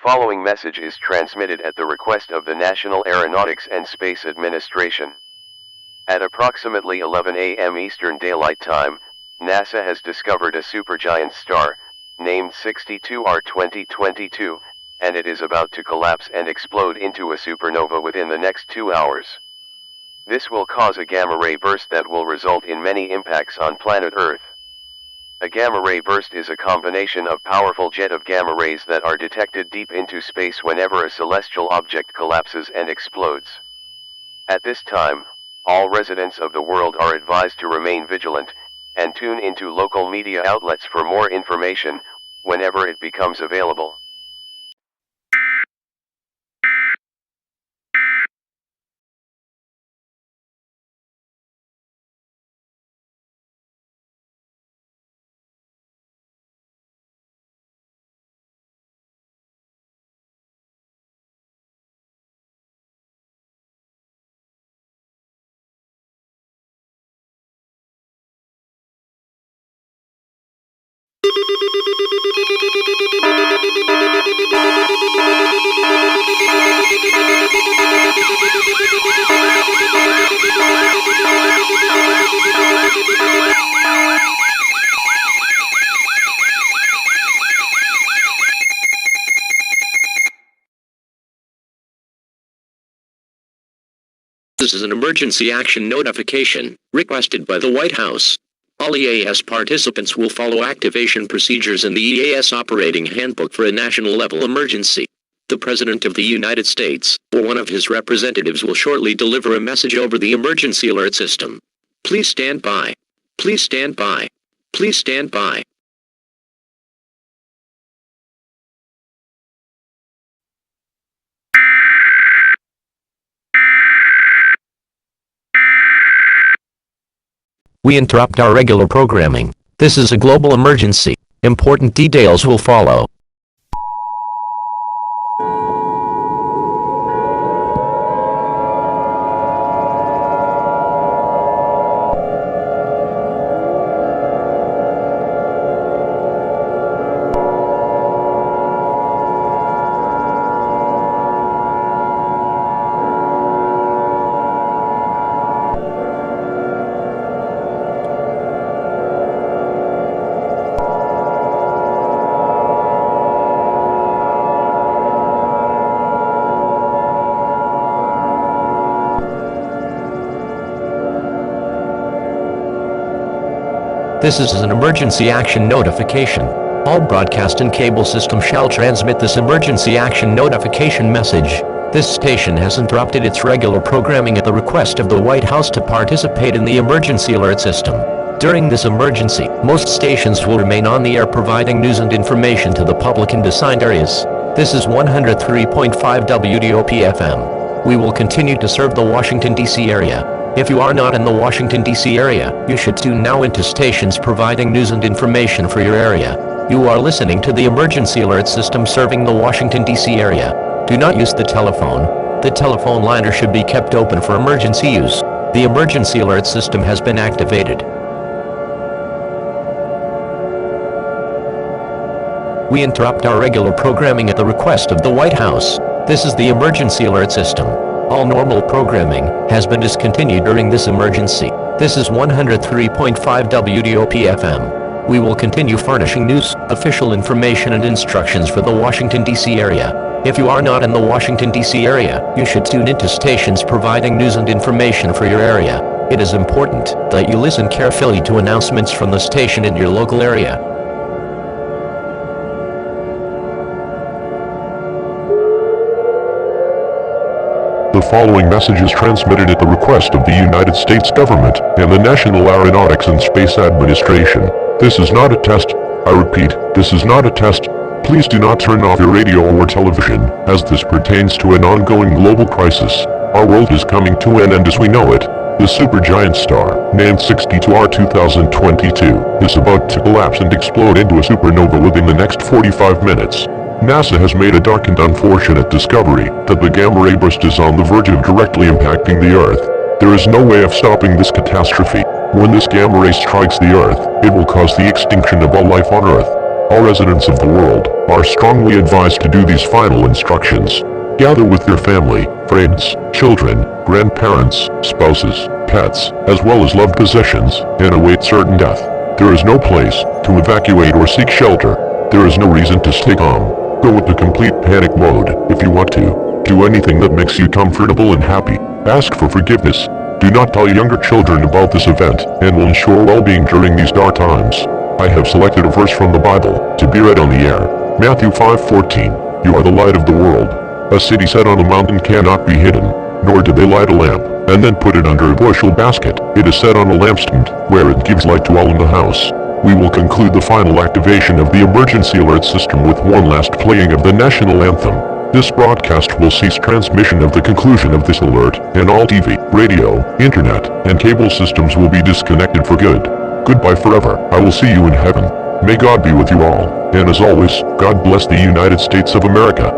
following message is transmitted at the request of the National Aeronautics and Space Administration. At approximately 11 a.m. Eastern Daylight Time, NASA has discovered a supergiant star, named 62R 2022, and it is about to collapse and explode into a supernova within the next 2 hours. This will cause a gamma-ray burst that will result in many impacts on planet Earth. A gamma-ray burst is a combination of powerful jet of gamma rays that are detected deep into space whenever a celestial object collapses and explodes. At this time, all residents of the world are advised to remain vigilant, and tune into local media outlets for more information, whenever it becomes available. This is an emergency action notification, requested by the White House. All EAS participants will follow activation procedures in the EAS Operating Handbook for a national-level emergency. The President of the United States, or one of his representatives, will shortly deliver a message over the emergency alert system. Please stand by. Please stand by. Please stand by. We interrupt our regular programming. This is a global emergency. Important details will follow. This is an emergency action notification. All broadcast and cable systems shall transmit this emergency action notification message. This station has interrupted its regular programming at the request of the White House to participate in the emergency alert system. During this emergency, most stations will remain on the air providing news and information to the public in assigned areas. This is 103.5 WDOP FM. We will continue to serve the Washington, D.C. area. If you are not in the Washington, D.C. area, you should tune now into stations providing news and information for your area. You are listening to the emergency alert system serving the Washington, D.C. area. Do not use the telephone. The telephone liner should be kept open for emergency use. The emergency alert system has been activated. We interrupt our regular programming at the request of the White House. This is the emergency alert system. All normal programming has been discontinued during this emergency. This is 103.5 WDOP FM. We will continue furnishing news, official information and instructions for the Washington, D.C. area. If you are not in the Washington, D.C. area, you should tune into stations providing news and information for your area. It is important that you listen carefully to announcements from the station in your local area. The following message is transmitted at the request of the United States government and the National Aeronautics and Space Administration. This is not a test. I repeat, this is not a test. Please do not turn off your radio or television, as this pertains to an ongoing global crisis. Our world is coming to an end as we know it. The supergiant star, named 62R 2022, is about to collapse and explode into a supernova within the next 45 minutes. NASA has made a dark and unfortunate discovery that the gamma-ray burst is on the verge of directly impacting the Earth. There is no way of stopping this catastrophe. When this gamma-ray strikes the Earth, it will cause the extinction of all life on Earth. All residents of the world are strongly advised to do these final instructions. Gather with your family, friends, children, grandparents, spouses, pets, as well as loved possessions, and await certain death. There is no place to evacuate or seek shelter. There is no reason to stay calm. Go into complete panic mode if you want to. Do anything that makes you comfortable and happy. Ask for forgiveness. Do not tell younger children about this event, and will ensure well-being during these dark times. I have selected a verse from the Bible to be read on the air. Matthew 5:14. You are the light of the world. A city set on a mountain cannot be hidden, nor do they light a lamp, and then put it under a bushel basket. It is set on a lampstand, where it gives light to all in the house. We will conclude the final activation of the emergency alert system with one last playing of the national anthem. This broadcast will cease transmission of the conclusion of this alert, and all TV, radio, internet, and cable systems will be disconnected for good. Goodbye forever. I will see you in heaven. May God be with you all, and as always, God bless the United States of America.